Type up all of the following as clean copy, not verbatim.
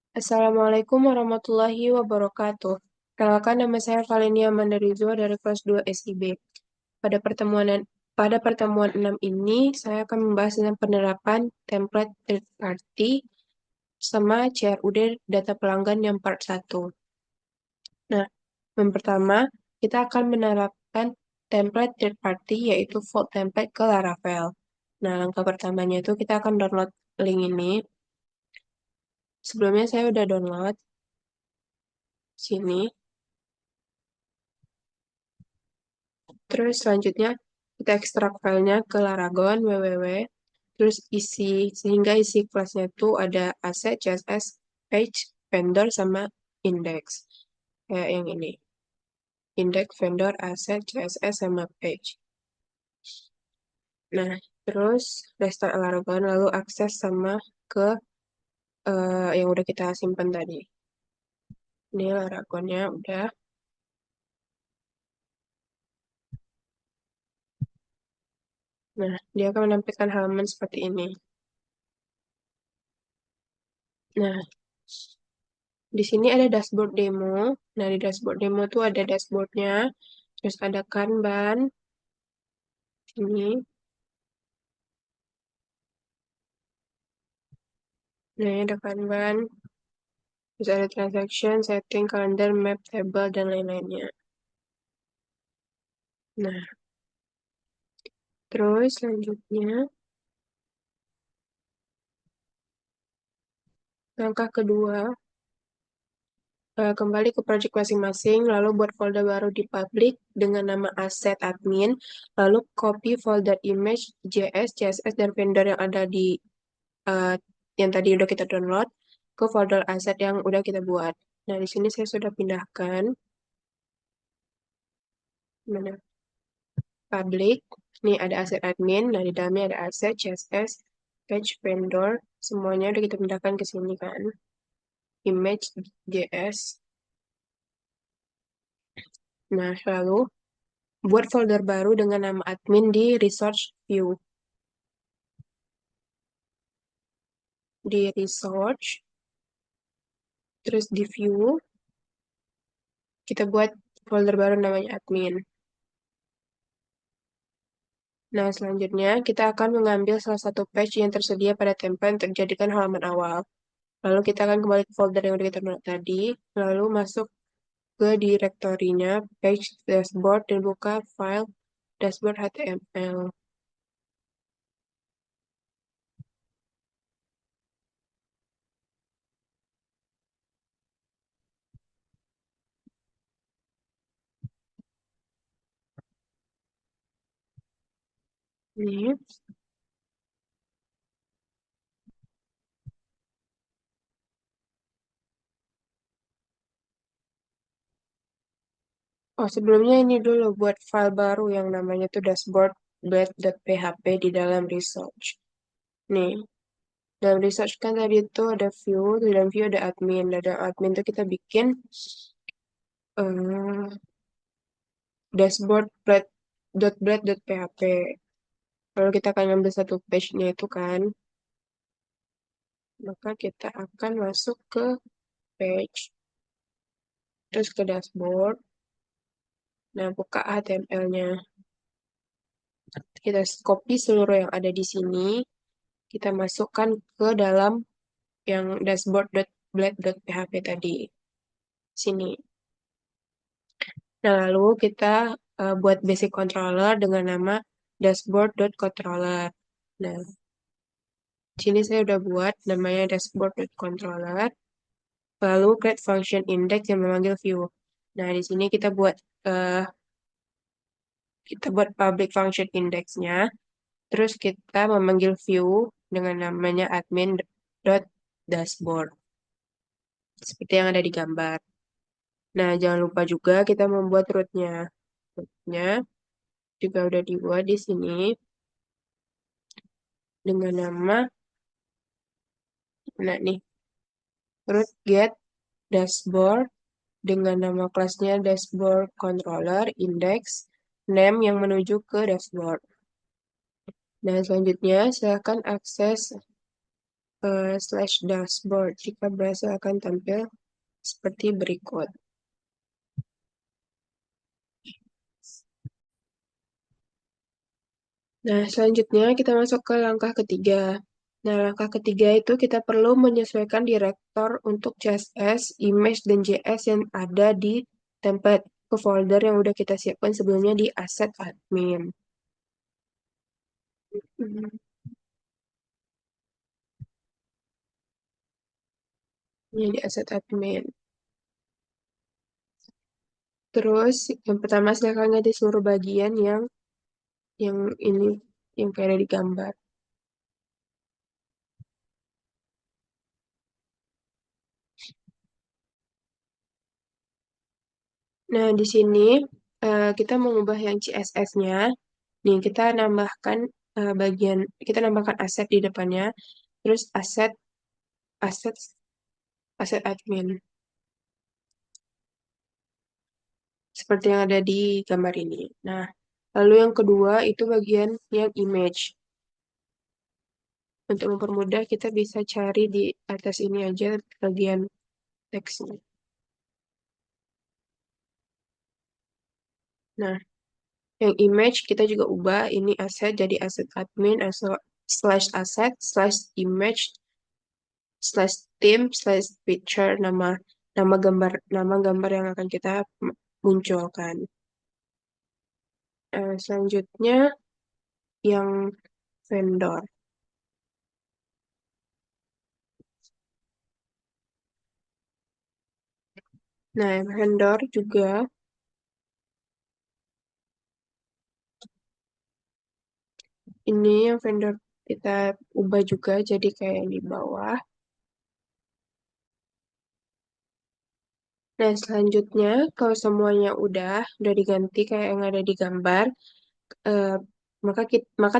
Assalamualaikum warahmatullahi wabarakatuh. Perkenalkan, nama saya Valenia Mandarizwa dari kelas 2 SIB. Pada pertemuan 6 ini, saya akan membahas tentang penerapan template third party sama CRUD data pelanggan yang part 1. Nah, yang pertama, kita akan menerapkan template third party, yaitu Vault template ke Laravel. Nah, langkah pertamanya itu kita akan download link ini. Sebelumnya saya udah download sini. Terus selanjutnya kita ekstrak filenya ke Laragon, www. Terus sehingga isi kelasnya itu ada asset, CSS, page, vendor, sama index. Kayak yang ini. Index, vendor, asset, CSS, sama page. Nah, terus restart Laragon, lalu akses sama ke yang udah kita simpan tadi. Ini Laragonnya udah. Nah, dia akan menampilkan halaman seperti ini. Nah, di sini ada dashboard demo. Nah, di dashboard demo tuh ada dashboardnya, terus ada Kanban, ini. Nah, ini ada Kanban, terus ada transaction, setting, calendar, map, table, dan lain-lainnya. Nah, terus selanjutnya, langkah kedua, kembali ke project masing-masing, lalu buat folder baru di public dengan nama asset admin, lalu copy folder image, JS, CSS, dan vendor yang ada di uh, yang tadi udah kita download ke folder asset yang udah kita buat. Nah, di sini saya sudah pindahkan. Mana? Public. Ini ada asset admin. Nah, di dalamnya ada asset, CSS, page, vendor. Semuanya udah kita pindahkan ke sini kan. Image, JS. Nah, lalu buat folder baru dengan nama admin di resource view. Di resource, terus di view, kita buat folder baru namanya admin. Nah, selanjutnya kita akan mengambil salah satu page yang tersedia pada template untuk dijadikan halaman awal. Lalu kita akan kembali ke folder yang udah kita download tadi, lalu masuk ke direktorinya, page dashboard, dan buka file dashboard HTML. Ini. Oh, sebelumnya ini dulu buat file baru yang namanya tuh dashboard.php di dalam research. Nih, dalam research kan tadi itu ada view, di dalam view ada admin. Dari admin tuh kita bikin eh, dashboard.php. Lalu kita akan ambil satu page-nya itu kan, maka kita akan masuk ke page, terus ke dashboard. Nah, buka HTML-nya. Kita copy seluruh yang ada di sini. Kita masukkan ke dalam yang dashboard.blade.php tadi. Sini. Nah, lalu kita buat basic controller dengan nama dashboard.controller. Nah, di sini saya udah buat namanya dashboard.controller. Lalu create function index yang memanggil view. Nah, di sini uh, kita buat public function indexnya. Terus kita memanggil view dengan namanya admin.dashboard. Seperti yang ada di gambar. Nah, jangan lupa juga kita membuat root-nya. Root-nya juga udah dibuat di sini dengan nama, nah nih, root get dashboard dengan nama kelasnya dashboard controller index name yang menuju ke dashboard. Nah, selanjutnya silakan akses slash dashboard. Jika berhasil akan tampil seperti berikut. Nah, selanjutnya kita masuk ke langkah ketiga. Nah, langkah ketiga itu kita perlu menyesuaikan direktor untuk CSS, image, dan JS yang ada di template ke folder yang udah kita siapkan sebelumnya di asset admin. Hmm, Ini di asset admin. Terus, yang pertama silakan ganti seluruh bagian yang ini, yang kayak ada di gambar. Nah, di sini kita mengubah yang CSS-nya. Nih, kita nambahkan aset di depannya, terus aset, aset admin, seperti yang ada di gambar ini. Nah, lalu yang kedua itu bagian yang image. Untuk mempermudah, kita bisa cari di atas ini aja bagian teksnya. Nah, yang image kita juga ubah ini aset jadi aset admin atau slash aset slash image slash theme slash picture nama gambar yang akan kita munculkan. Selanjutnya yang vendor. Nah, yang vendor juga ini yang vendor kita ubah juga jadi kayak yang di bawah. Nah, selanjutnya kalau semuanya udah diganti kayak yang ada di gambar, eh, maka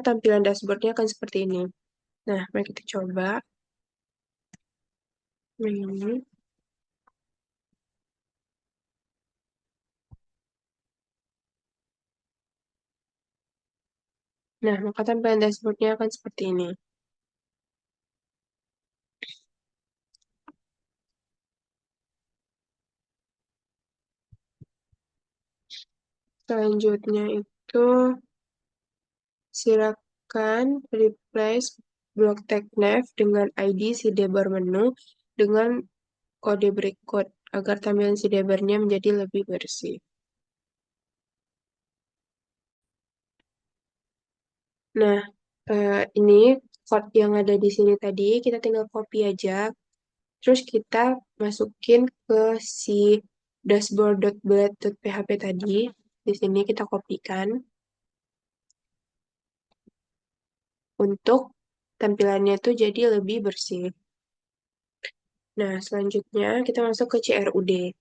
tampilan dashboardnya akan seperti ini. Nah, mari kita coba. Nah, ini. Nah, maka tampilan dashboardnya akan seperti ini. Selanjutnya itu silakan replace blok tag nav dengan ID sidebar menu dengan kode berikut agar tampilan sidebarnya menjadi lebih bersih. Nah, ini code yang ada di sini tadi kita tinggal copy aja. Terus kita masukin ke si dashboard.blade.php tadi. Di sini kita kopikan untuk tampilannya tuh jadi lebih bersih. Nah, selanjutnya kita masuk ke CRUD,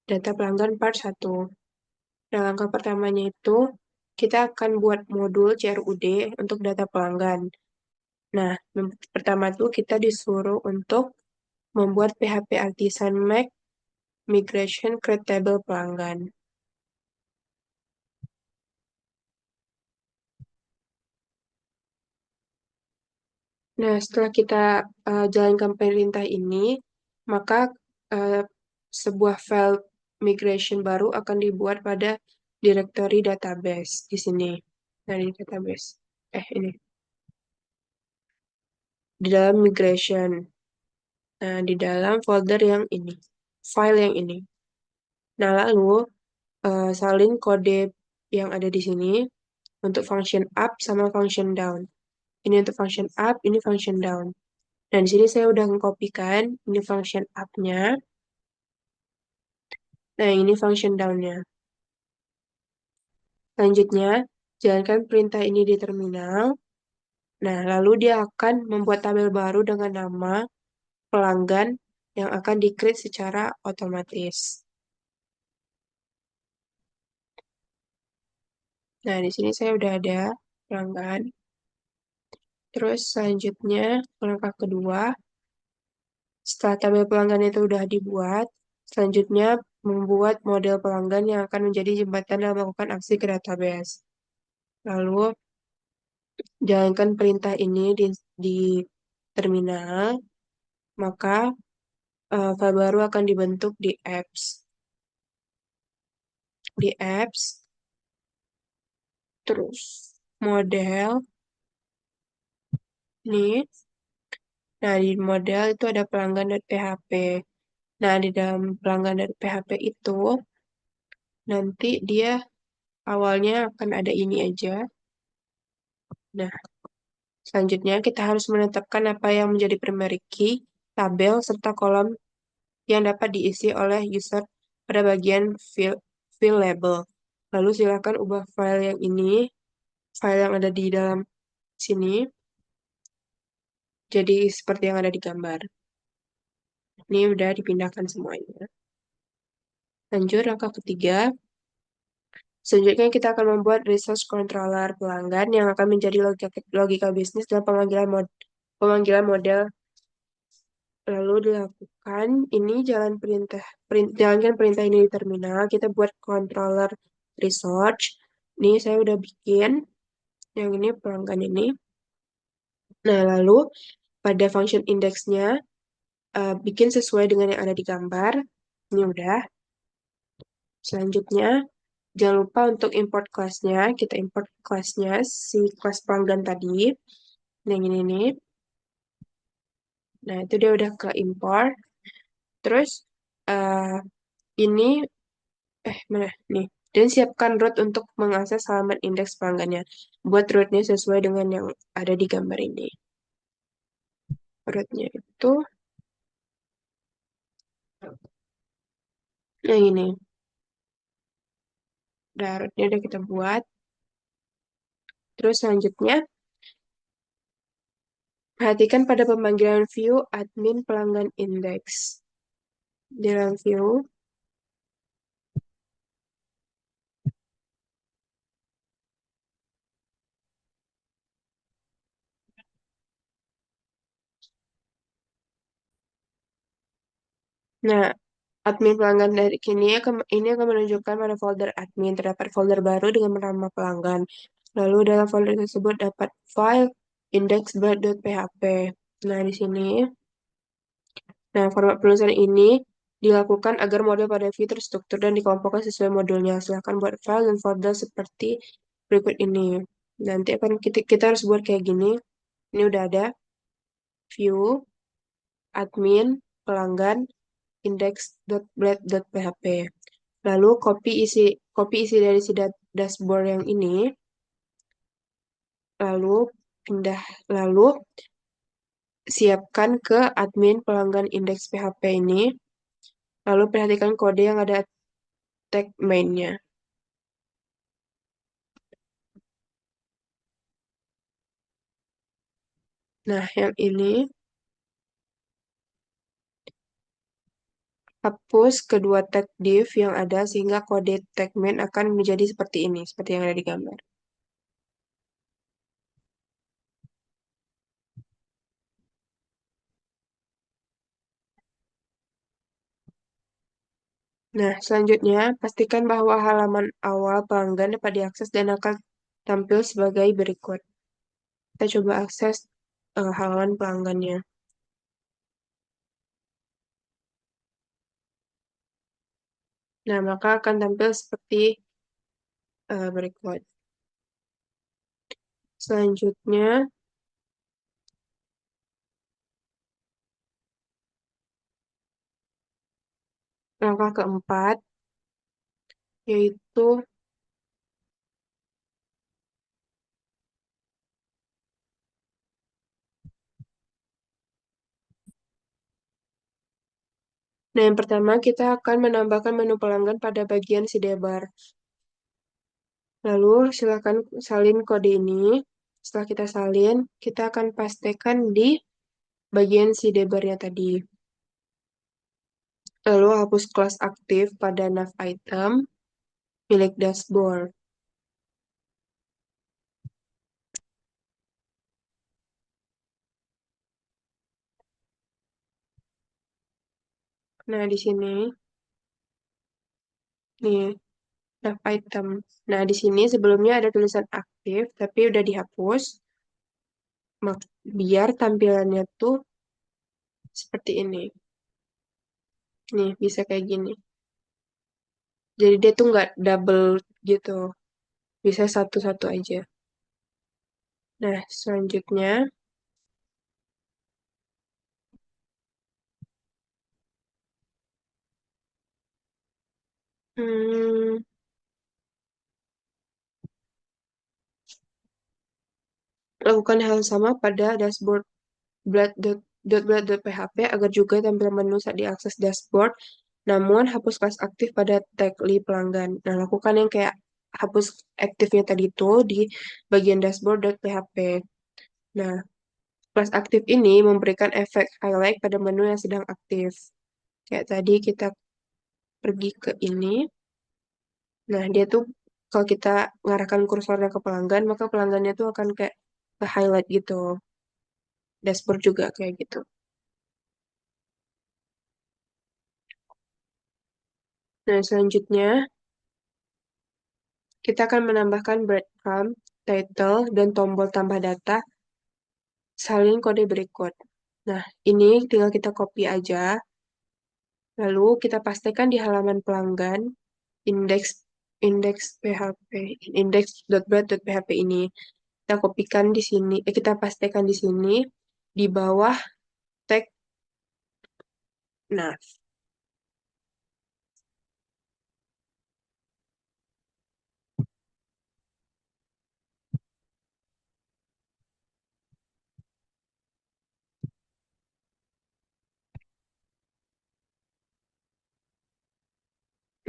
data pelanggan part 1. Nah, langkah pertamanya itu kita akan buat modul CRUD untuk data pelanggan. Nah, pertama tuh kita disuruh untuk membuat PHP Artisan Mac Migration Create Table pelanggan. Nah, setelah kita jalankan perintah ini, maka uh, sebuah file migration baru akan dibuat pada directory database di sini. Nah, di database. Ini. Di dalam migration. Nah, di dalam folder yang ini. File yang ini. Nah, lalu salin kode yang ada di sini untuk function up sama function down. Ini untuk function up, ini function down. Nah, di sini saya udah mengkopikan ini function up-nya. Nah, ini function down-nya. Selanjutnya, jalankan perintah ini di terminal. Nah, lalu dia akan membuat tabel baru dengan nama pelanggan yang akan di-create secara otomatis. Nah, di sini saya udah ada pelanggan. Terus selanjutnya, langkah kedua, setelah tabel pelanggan itu udah dibuat, selanjutnya membuat model pelanggan yang akan menjadi jembatan dalam melakukan aksi ke database. Lalu jalankan perintah ini di terminal, maka file baru akan dibentuk di apps. Di apps, terus model, nih. Nah, di model itu ada pelanggan.php. Nah, di dalam pelanggan.php itu, nanti dia awalnya akan ada ini aja. Nah, selanjutnya kita harus menetapkan apa yang menjadi primary key, tabel, serta kolom yang dapat diisi oleh user pada bagian field label. Lalu silakan ubah file yang ini, file yang ada di dalam sini, jadi seperti yang ada di gambar. Ini udah dipindahkan semuanya. Lanjut, langkah ketiga. Selanjutnya kita akan membuat resource controller pelanggan yang akan menjadi logika bisnis dalam pemanggilan model. Lalu dilakukan ini jalankan perintah ini di terminal. Kita buat controller resource. Ini saya udah bikin yang ini pelanggan ini. Nah, lalu pada function indexnya bikin sesuai dengan yang ada di gambar. Ini udah. Selanjutnya, jangan lupa untuk import kelasnya. Kita import kelasnya, si kelas pelanggan tadi. Nah, yang ini nih. Nah, itu dia udah ke import. Terus, eh ini, mana? Nih. Dan siapkan root untuk mengakses halaman indeks pelanggannya. Buat rootnya sesuai dengan yang ada di gambar ini. Rootnya itu, yang ini. Udah, rootnya udah kita buat. Terus selanjutnya, perhatikan pada pemanggilan view admin pelanggan index. Di dalam view, nah, admin pelanggan dari ini akan menunjukkan pada folder admin. Terdapat folder baru dengan nama pelanggan. Lalu dalam folder tersebut dapat file index.php. Nah, di sini. Nah, format penulisan ini dilakukan agar model pada view terstruktur dan dikelompokkan sesuai modulnya. Silahkan buat file dan folder seperti berikut ini. Nanti akan kita harus buat kayak gini. Ini udah ada view, admin, pelanggan, index.blade.php. Lalu copy isi dari si dashboard yang ini, lalu pindah, lalu siapkan ke admin pelanggan indeks PHP ini, lalu perhatikan kode yang ada tag mainnya. Nah, yang ini hapus kedua tag div yang ada sehingga kode tag main akan menjadi seperti ini, seperti yang ada di gambar. Nah, selanjutnya, pastikan bahwa halaman awal pelanggan dapat diakses dan akan tampil sebagai berikut. Kita coba akses halaman pelanggannya. Nah, maka akan tampil seperti berikut. Selanjutnya, langkah keempat, yaitu nah, yang pertama kita akan menambahkan menu pelanggan pada bagian sidebar. Lalu silakan salin kode ini. Setelah kita salin, kita akan pastekan di bagian sidebarnya tadi. Lalu hapus kelas aktif pada nav item milik dashboard. Nah, di sini, nih, nav item. Nah, di sini sebelumnya ada tulisan aktif, tapi udah dihapus. Biar tampilannya tuh seperti ini. Nih, bisa kayak gini. Jadi dia tuh nggak double gitu. Bisa satu-satu aja. Nah, selanjutnya, hmm, lakukan hal sama pada dashboard blood.php agar juga tampil menu saat diakses dashboard. Namun, hapus kelas aktif pada tag li pelanggan. Nah, lakukan yang kayak hapus aktifnya tadi tuh di bagian dashboard.php. Nah, kelas aktif ini memberikan efek highlight pada menu yang sedang aktif. Kayak tadi kita pergi ke ini. Nah, dia tuh kalau kita ngarahkan kursornya ke pelanggan, maka pelanggannya tuh akan kayak ke highlight gitu. Dashboard juga kayak gitu. Nah, selanjutnya kita akan menambahkan breadcrumb, title, dan tombol tambah data salin kode berikut. Nah, ini tinggal kita copy aja. Lalu kita pastikan di halaman pelanggan index php index.bread.php ini. Kita kopikan di sini, kita pastikan di sini di bawah tag nav.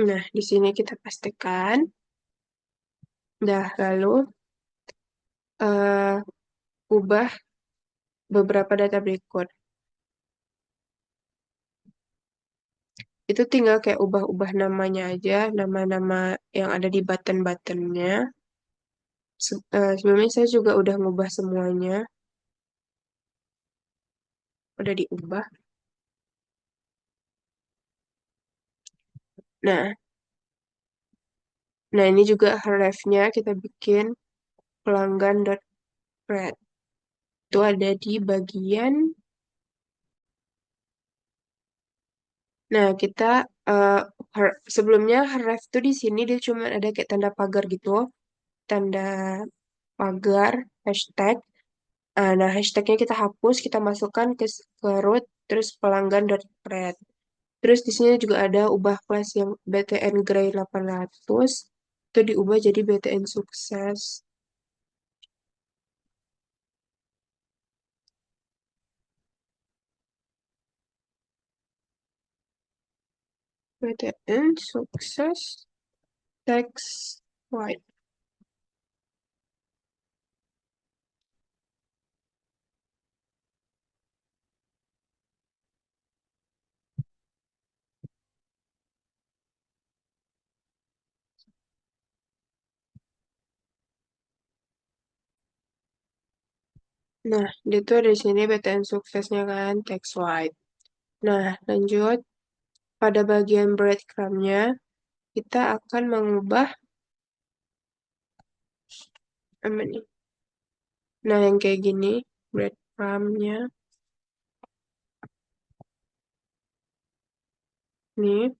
Nah, di sini kita pastikan. Dah, lalu eh, ubah beberapa data berikut. Itu tinggal kayak ubah-ubah namanya aja, nama-nama yang ada di button-buttonnya. Sebelumnya saya juga udah ngubah semuanya, udah diubah. Nah, nah ini juga href-nya kita bikin pelanggan.thread. Itu ada di bagian. Nah, kita eh, sebelumnya href tuh di sini dia cuma ada kayak tanda pagar gitu, tanda pagar, hashtag. Nah, hashtagnya kita hapus, kita masukkan ke root, terus pelanggan.thread. Terus di sini juga ada ubah kelas yang BTN Gray 800, itu diubah jadi BTN Sukses. BTN Sukses Text White. Nah, dia tuh ada di sini BTN Suksesnya kan, Text White. Nah, lanjut. Pada bagian breadcrumb-nya, kita akan mengubah apa nih? Nah, yang kayak gini, breadcrumb-nya. Nih,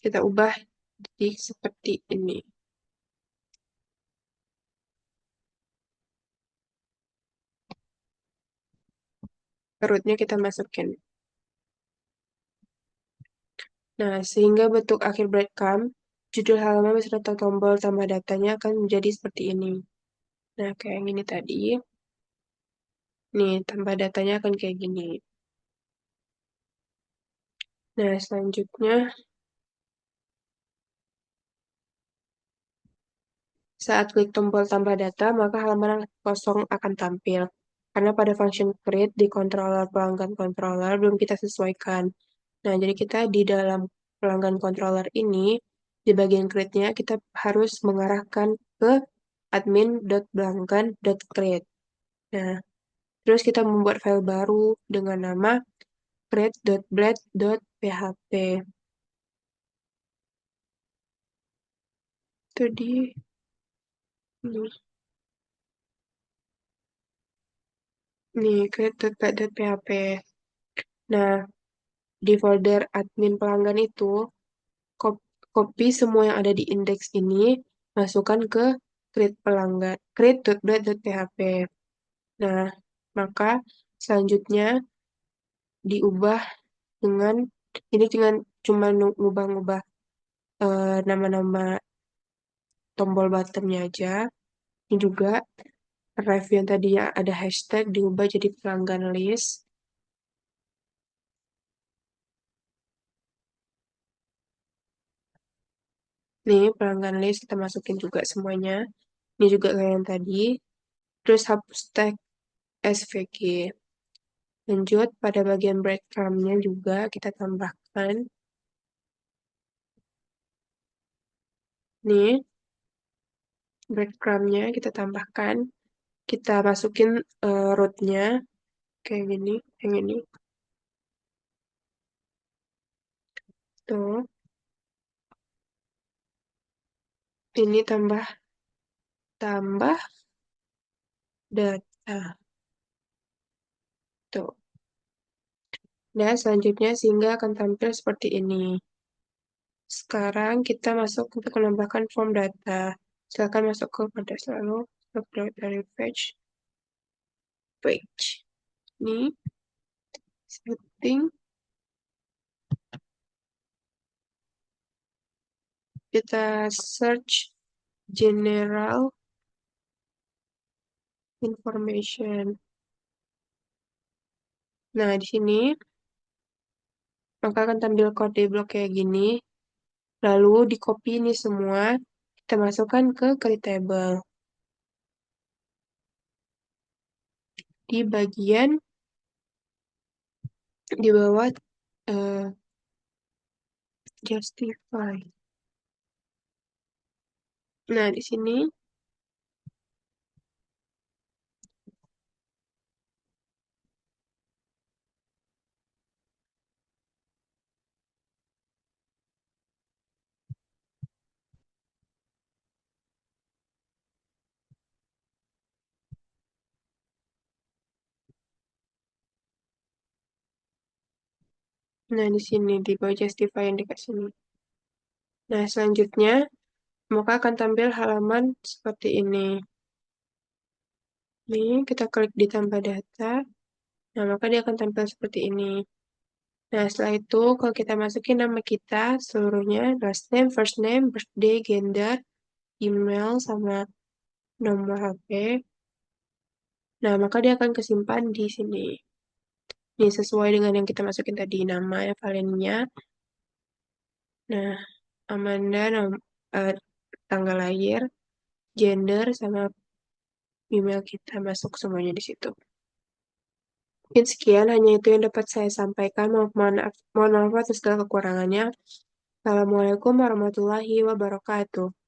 kita ubah jadi seperti ini. Root-nya kita masukin. Nah, sehingga bentuk akhir breadcrumb, judul halaman beserta tombol tambah datanya akan menjadi seperti ini. Nah, kayak yang ini tadi. Nih, tambah datanya akan kayak gini. Nah, selanjutnya, saat klik tombol tambah data, maka halaman kosong akan tampil. Karena pada function create di controller pelanggan controller belum kita sesuaikan. Nah, jadi kita di dalam pelanggan controller ini, di bagian create-nya, kita harus mengarahkan ke admin.pelanggan.create. Nah, terus kita membuat file baru dengan nama create.blade.php. Itu di ini. Nih, create.php. Nah, di folder admin pelanggan itu, copy semua yang ada di indeks ini, masukkan ke create pelanggan, create.php. Nah, maka selanjutnya diubah dengan, ini dengan cuma ngubah-ngubah nama-nama tombol buttonnya aja. Ini juga ref yang tadi ya ada hashtag diubah jadi pelanggan list. Nih, pelanggan list kita masukin juga semuanya. Ini juga kayak yang tadi. Terus hapus tag SVG. Lanjut, pada bagian breadcrumb-nya juga kita tambahkan. Nih, breadcrumb-nya kita tambahkan. Kita masukin root-nya. Kayak gini, yang ini. Tuh, ini tambah tambah data. Tuh. Nah, selanjutnya sehingga akan tampil seperti ini. Sekarang kita masuk untuk menambahkan form data. Silakan masuk ke pada lalu dari page. Ini setting, kita search general information. Nah, di sini maka akan tampil kode blok kayak gini. Lalu di copy ini semua, kita masukkan ke create table. Di bagian di bawah eh, justify. Nah, di sini, nah di sini di bawah justify yang dekat sini. Nah, selanjutnya maka akan tampil halaman seperti ini. Nih, kita klik di tambah data. Nah, maka dia akan tampil seperti ini. Nah, setelah itu, kalau kita masukin nama kita, seluruhnya, last name, first name, birthday, gender, email, sama nomor HP. Nah, maka dia akan kesimpan di sini. Ini sesuai dengan yang kita masukin tadi, nama, ya, valennya. Nah, Amanda, eh, tanggal lahir, gender, sama email kita masuk semuanya di situ. Mungkin sekian, hanya itu yang dapat saya sampaikan. Mohon maaf atas segala kekurangannya. Assalamualaikum warahmatullahi wabarakatuh.